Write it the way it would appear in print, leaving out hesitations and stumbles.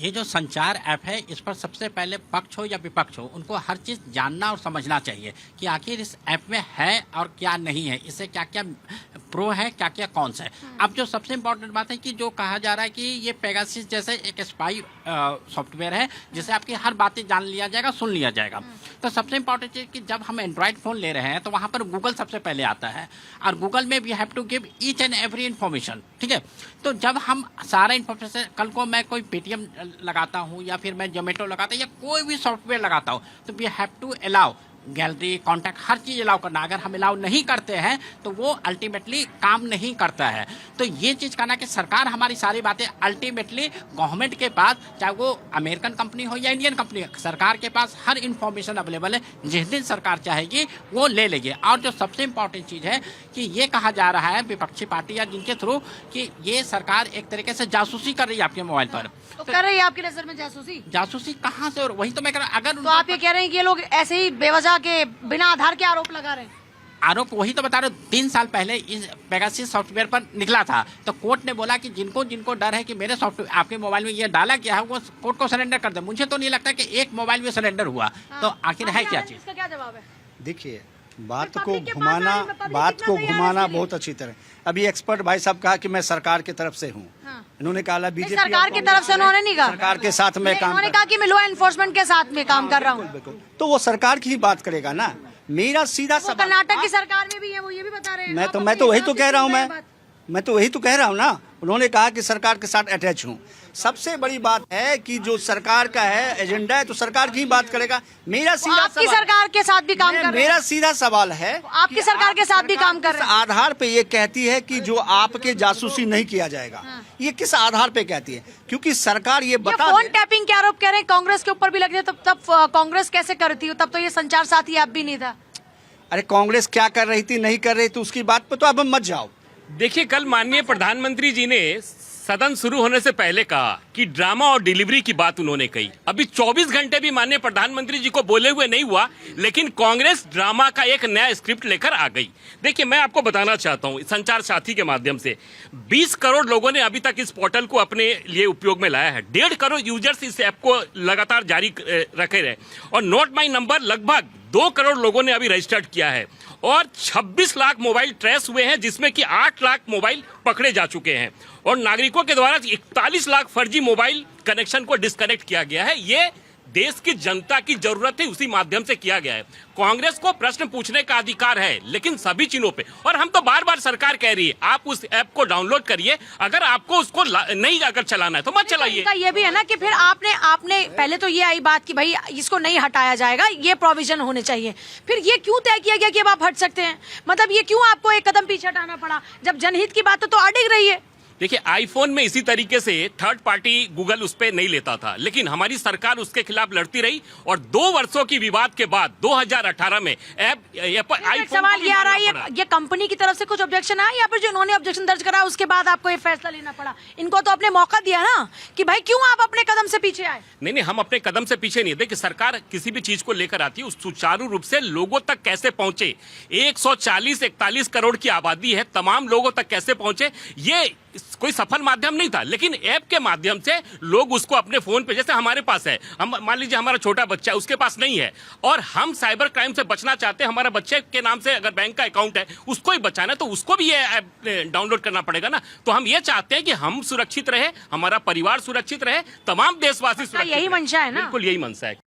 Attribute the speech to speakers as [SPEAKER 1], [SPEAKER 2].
[SPEAKER 1] ये जो संचार ऐप है, इस पर सबसे पहले पक्ष हो या विपक्ष हो, उनको हर चीज़ जानना और समझना चाहिए कि आखिर इस ऐप में है और क्या नहीं है, इससे क्या क्या प्रो है, क्या क्या कॉन्स है। अब जो सबसे इम्पोर्टेंट बात है कि जो कहा जा रहा है कि ये पेगासस जैसे एक स्पाई सॉफ्टवेयर है जिससे आपकी हर बातें जान लिया जाएगा, सुन लिया जाएगा। तो सबसे इम्पोर्टेंट चीज़ कि जब हम एंड्रॉयड फ़ोन ले रहे हैं तो वहाँ पर गूगल सबसे पहले आता है और गूगल में we have to give each and every information, ठीक है। तो जब हम सारा इन्फॉर्मेशन, कल को मैं कोई पेटीएम लगाता हूँ या फिर मैं जोमेटो लगाता हूँ या कोई भी सॉफ्टवेयर लगाता हूँ, तो we have to allow gallery, contact, हर चीज़ अलाउ करना। अगर हम अलाउ नहीं करते हैं तो वो अल्टीमेटली काम नहीं करता है। तो ये चीज़ कहना कि सरकार हमारी सारी बातें अल्टीमेटली गवर्नमेंट के पास, चाहे वो अमेरिकन कंपनी हो या इंडियन कंपनी, सरकार के पास हर इन्फॉर्मेशन अवेलेबल है। जिस दिन सरकार चाहेगी वो ले लेगी। और जो सबसे इम्पॉर्टेंट चीज़ है कि ये कहा जा रहा है विपक्षी पार्टी या जिनके थ्रू कि ये सरकार एक तरीके से जासूसी कर रही है आपके मोबाइल पर।
[SPEAKER 2] तो कर रही है आपकी नजर में जासूसी?
[SPEAKER 1] जासूसी कहाँ से? और वही तो मैं कह रहा हूं, अगर
[SPEAKER 2] तो आप ये कह रहे हैं कि ये लोग ऐसे ही बेवजह के बिना आधार के आरोप लगा रहे हैं?
[SPEAKER 1] आरोप वही तो बता रहे हो। 3 साल पहले इस पेगासस सॉफ्टवेयर पर निकला था तो कोर्ट ने बोला कि जिनको जिनको डर है कि मेरे सॉफ्टवेयर आपके मोबाइल में ये डाला गया है, वो कोर्ट को सरेंडर कर दे। मुझे तो नहीं लगता कि एक मोबाइल में सरेंडर हुआ।
[SPEAKER 2] हाँ।
[SPEAKER 1] तो आखिर है क्या चीज़?
[SPEAKER 2] इसका क्या जवाब है?
[SPEAKER 3] देखिए, बात को घुमाना बहुत अच्छी तरह। अभी एक्सपर्ट भाई साहब कहा कि मैं सरकार की तरफ से हूँ।
[SPEAKER 2] हाँ।
[SPEAKER 3] इन्होंने कहा बीजेपी
[SPEAKER 2] सरकार की तरफ से उन्होंने नहीं कहा,
[SPEAKER 3] सरकार के साथ में काम,
[SPEAKER 2] उन्होंने कहा कि मैं लॉ एनफोर्समेंट के साथ में काम कर रहा हूँ।
[SPEAKER 3] तो वो सरकार की ही बात करेगा ना। मेरा सीधा सवाल,
[SPEAKER 2] कर्नाटक की सरकार में भी है, वो ये भी बता रहे हैं।
[SPEAKER 3] मैं तो वही तो कह रहा हूँ, मैं तो वही तो कह रहा हूँ ना। उन्होंने कहा कि सरकार के साथ अटैच हूँ। सबसे बड़ी बात है कि जो सरकार का है एजेंडा है तो सरकार की ही बात करेगा। मेरा सीधा
[SPEAKER 2] आपकी सरकार के साथ भी काम कर रहे हैं।
[SPEAKER 3] मेरा सीधा सवाल है
[SPEAKER 2] आपकी सरकार के साथ भी काम कर रहे हैं।
[SPEAKER 3] आधार पे ये कहती है कि जो आपके जासूसी नहीं किया जाएगा, ये किस आधार पे कहती है? क्योंकि सरकार ये बता,
[SPEAKER 2] फोन टैपिंग के आरोप कह रहे हैं कांग्रेस के ऊपर भी लग रहे, तब कांग्रेस कैसे करती हो? तब तो ये संचार साथी ऐप भी नहीं था।
[SPEAKER 3] अरे कांग्रेस क्या कर रही थी, नहीं कर रही थी, उसकी बात पे तो अब मत जाओ।
[SPEAKER 4] देखिए, कल माननीय प्रधानमंत्री जी ने सदन शुरू होने से पहले कहा कि ड्रामा और डिलीवरी की बात उन्होंने कही। अभी 24 घंटे भी माननीय प्रधानमंत्री जी को बोले हुए नहीं हुआ, लेकिन कांग्रेस ड्रामा का एक नया स्क्रिप्ट लेकर आ गई। देखिए, मैं आपको बताना चाहता हूं संचार साथी के माध्यम से 20 करोड़ लोगों ने अभी तक इस पोर्टल को अपने लिए उपयोग में लाया है। 1.5 करोड़ यूजर्स इस ऐप को लगातार जारी रखे रहे और नोट माई नंबर लगभग 2 करोड़ लोगों ने अभी रजिस्टर्ड किया है और 26 लाख मोबाइल ट्रेस हुए हैं, जिसमें कि 8 लाख मोबाइल पकड़े जा चुके हैं और नागरिकों के द्वारा 41 लाख फर्जी मोबाइल कनेक्शन को डिस्कनेक्ट किया गया है। ये देश की जनता की जरूरत है, उसी माध्यम से किया गया है। कांग्रेस को प्रश्न पूछने का अधिकार है, लेकिन सभी चीजों पे। और हम तो बार बार सरकार कह रही है आप उस ऐप को डाउनलोड करिए, अगर आपको उसको नहीं अगर चलाना है तो मत चलाइए।
[SPEAKER 2] ये भी है ना कि फिर आपने पहले तो ये आई बात कि भाई इसको नहीं हटाया जाएगा, ये प्रोविजन होने चाहिए। फिर ये क्यों तय किया गया कि अब आप हट सकते हैं? मतलब ये क्यों आपको एक कदम पीछे हटाना पड़ा? जब जनहित की बात तो अड़िग रही है।
[SPEAKER 4] देखिए, आईफोन में इसी तरीके से थर्ड पार्टी गूगल उस पर नहीं लेता था, लेकिन हमारी सरकार उसके खिलाफ लड़ती रही और 2 वर्षों की विवाद के बाद 2018 में आईफोन
[SPEAKER 2] सवाल ये आ रहा है, ये कंपनी की तरफ से कुछ ऑब्जेक्शन आया या फिर जो उन्होंने ऑब्जेक्शन दर्ज करा उसके बाद आपको ये फैसला लेना पड़ा? इनको तो अपने मौका दिया ना कि भाई क्यों आप अपने कदम से पीछे आए?
[SPEAKER 4] नहीं, हम अपने कदम से पीछे नहीं। देखिए, सरकार किसी भी चीज को लेकर आती है उस सुचारू रूप से लोगों तक कैसे पहुंचे। 140-41 करोड़ की आबादी है, तमाम लोगों तक कैसे पहुंचे, ये कोई सफल माध्यम नहीं था, लेकिन ऐप के माध्यम से लोग उसको अपने फोन पे, जैसे हमारे पास है, हम मान लीजिए हमारा छोटा बच्चा है, उसके पास नहीं है और हम साइबर क्राइम से बचना चाहते हैं, हमारा बच्चे के नाम से अगर बैंक का अकाउंट है उसको ही बचाना है, तो उसको भी ये ऐप डाउनलोड करना पड़ेगा ना। तो हम ये चाहते हैं कि हम सुरक्षित रहे, हमारा परिवार सुरक्षित रहे, तमाम देशवासी सुरक्षित।
[SPEAKER 2] यही मंशा है ना?
[SPEAKER 4] बिल्कुल यही मंशा है।